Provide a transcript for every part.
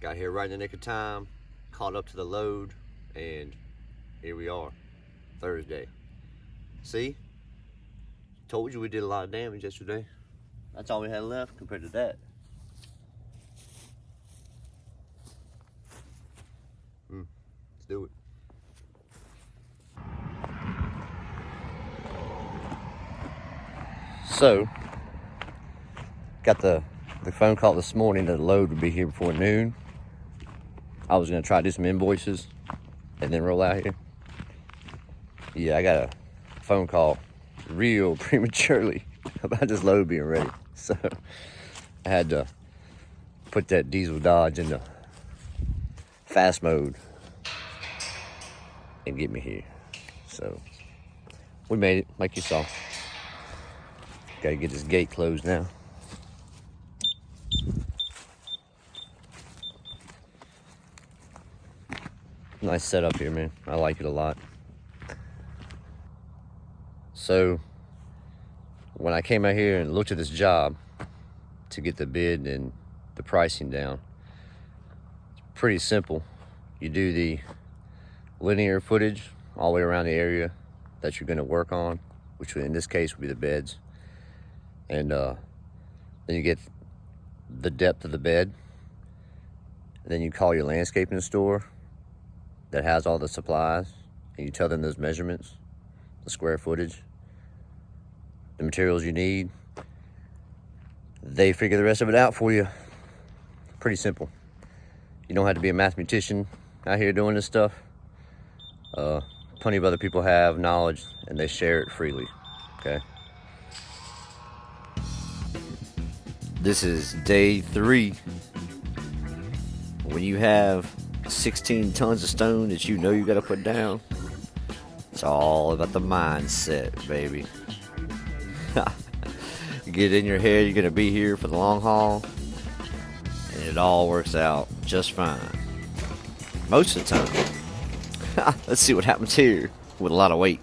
Got here right in the nick of time, caught up to the load, and here we are, Thursday. See? Told you we did a lot of damage yesterday. That's all we had left compared to that. Let's do it. So, got the phone call this morning that the load would be here before noon. I was gonna try to do some invoices and then roll out here. Yeah, I got a phone call real prematurely about this load being ready. So I had to put that diesel Dodge into fast mode and get me here. So we made it, like you saw. Gotta get this gate closed now. Nice setup here, man. I like it a lot. So when I came out here and looked at this job to get the bid and the pricing down, it's pretty simple. You do the linear footage all the way around the area that you're going to work on, which in this case would be the beds. And then you get the depth of the bed. And then you call your landscaping store that has all the supplies, and you tell them those measurements, the square footage, the materials you need. They figure the rest of it out for you. Pretty simple. You don't have to be a mathematician out here doing this stuff. Plenty of other people have knowledge and they share it freely, okay? This is day 3. When you have 16 tons of stone that you know you gotta put down, it's all about the mindset, baby. You get in your head you're gonna be here for the long haul, and it all works out just fine. Most of the time. Let's see what happens here with a lot of weight.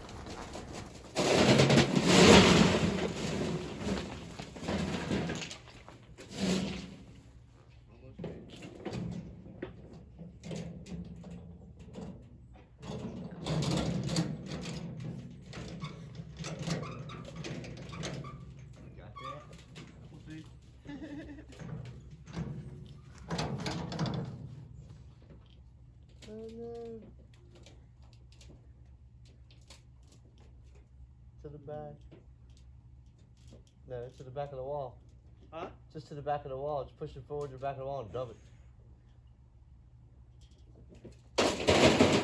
To the back. No, it's to the back of the wall. Huh? Just to the back of the wall. Just push it forward to the back of the wall and dub it.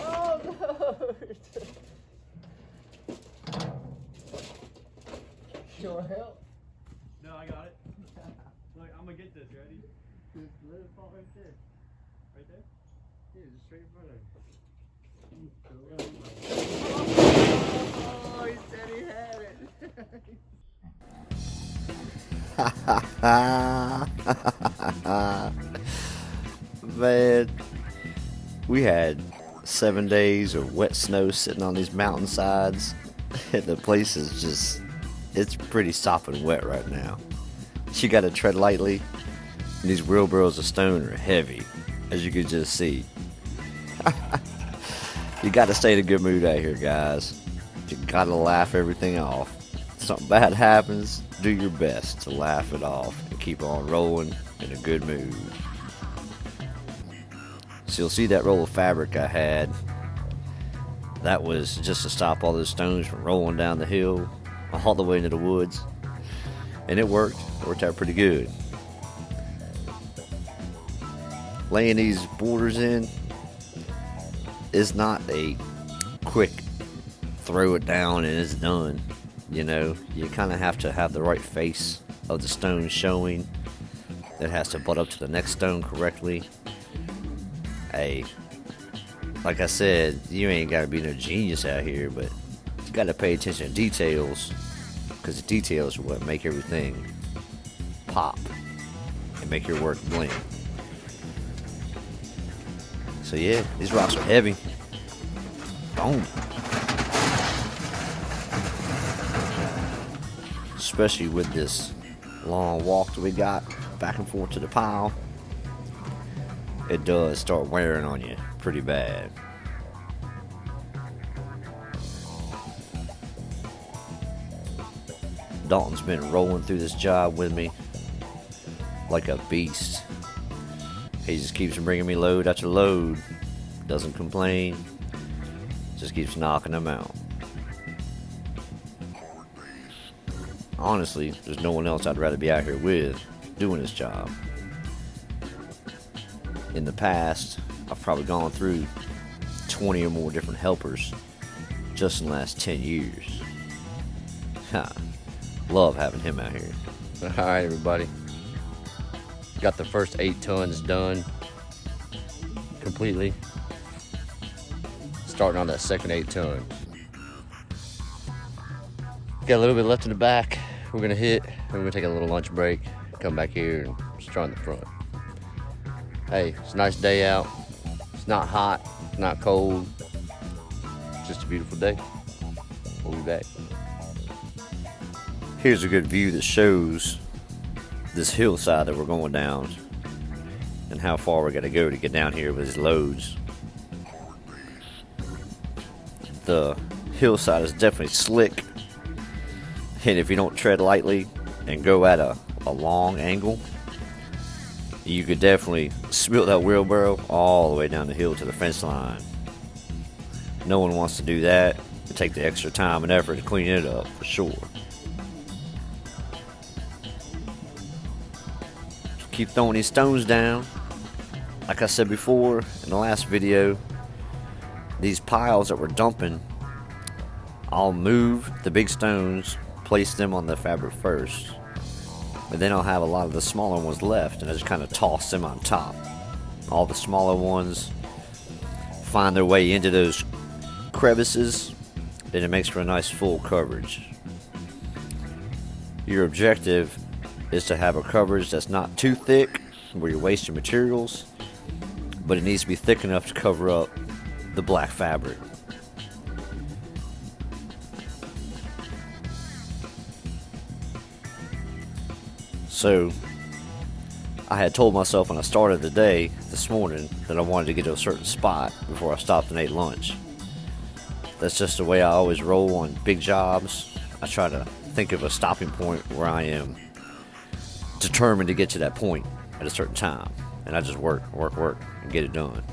Oh no! You want help? No, I got it. Look, I'm gonna get this. Ready? Just let it fall right there. Right there? Yeah, just straight in front of you. Oh, he said he had it. Man, we had 7 days of wet snow sitting on these mountainsides, and the place is just, it's pretty sopping wet right now. You gotta tread lightly, and these wheelbarrows of stone are heavy, as you can just see. You gotta stay in a good mood out here, guys. You gotta laugh everything off. If something bad happens, do your best to laugh it off and keep on rolling in a good mood. So you'll see that roll of fabric I had. That was just to stop all those stones from rolling down the hill all the way into the woods. And it worked. It worked out pretty good. Laying these borders in is not a quick throw it down and it's done. You know, you kind of have to have the right face of the stone showing. It has to butt up to the next stone correctly. Like I said, you ain't got to be no genius out here, but you got to pay attention to details, because the details are what make everything pop and make your work blend. So yeah, these rocks are heavy. Boom. Especially with this long walk that we got back and forth to the pile. it does start wearing on you pretty bad. Dalton's been rolling through this job with me like a beast. He just keeps bringing me load after load. Doesn't complain. Just keeps knocking them out. Honestly, there's no one else I'd rather be out here with doing this job. In the past, I've probably gone through 20 or more different helpers just in the last 10 years. Love having him out here. All right, everybody. Got the first 8 tons done completely. Starting on that second 8 ton. Got a little bit left in the back. We're gonna hit, and we're gonna take a little lunch break, come back here and start in the front. Hey, it's a nice day out. It's not hot, not cold. It's just a beautiful day. We'll be back. Here's a good view that shows this hillside that we're going down and how far we gotta go to get down here with these loads. The hillside is definitely slick, and if you don't tread lightly and go at a long angle, you could definitely spill that wheelbarrow all the way down the hill to the fence line. No one wants to do that and take the extra time and effort to clean it up, for sure. Keep throwing these stones down. Like I said before in the last video, these piles that we're dumping, I'll move the big stones, place them on the fabric first, and then I'll have a lot of the smaller ones left, and I just kind of toss them on top. All the smaller ones find their way into those crevices, and it makes for a nice full coverage. Your objective is to have a coverage that's not too thick where you're wasting materials, but it needs to be thick enough to cover up the black fabric. So I had told myself when I started the day this morning that I wanted to get to a certain spot before I stopped and ate lunch. That's just the way I always roll on big jobs. I try to think of a stopping point where I am determined to get to that point at a certain time, and I just work and get it done.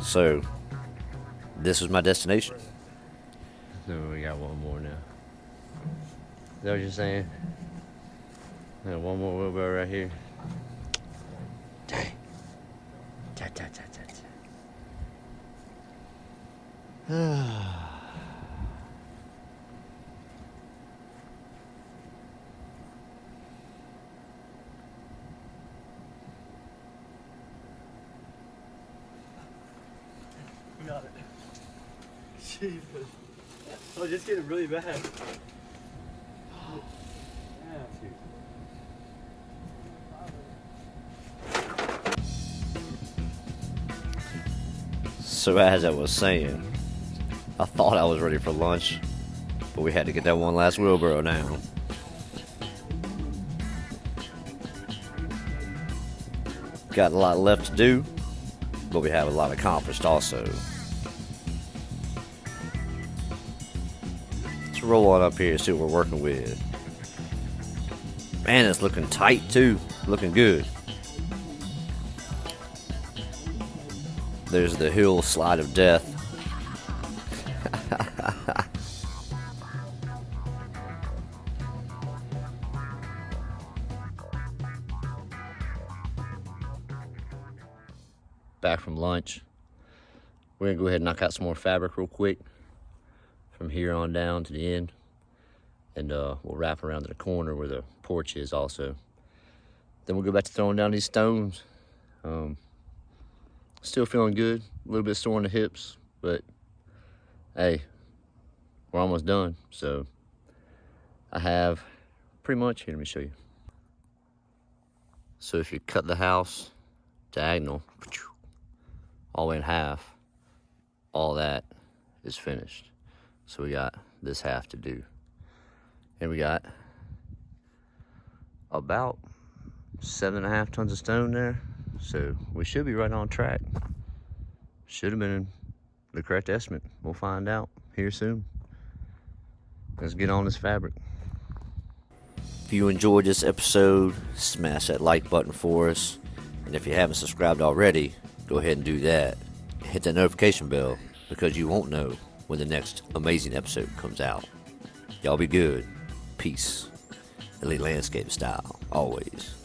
So this was my destination. So we got one more now. Is that what you're saying? And one more wheelbarrow right here. Dang. We got it. Jesus. Oh, it's just getting really bad. Yeah, shoot. So as I was saying, I thought I was ready for lunch, but we had to get that one last wheelbarrow down. Got a lot left to do, but we have a lot accomplished also. Let's roll on up here and see what we're working with. Man, it's looking tight too, looking good. There's the hill slide of death. Back from lunch. We're gonna go ahead and knock out some more fabric real quick from here on down to the end, and we'll wrap around to the corner where the porch is also. Then we'll go back to throwing down these stones. Still feeling good, a little bit sore in the hips, but hey, we're almost done. So I have pretty much, here, let me show you. So if you cut the house diagonal, all the way in half, all that is finished. So we got this half to do. And we got about 7.5 tons of stone there. So we should be right on track. Should have been the correct estimate. We'll find out here soon. Let's get on this fabric. If you enjoyed this episode, smash that like button for us. And if you haven't subscribed already, go ahead and do that. Hit that notification bell because you won't know when the next amazing episode comes out. Y'all be good. Peace. Elite landscape style, always.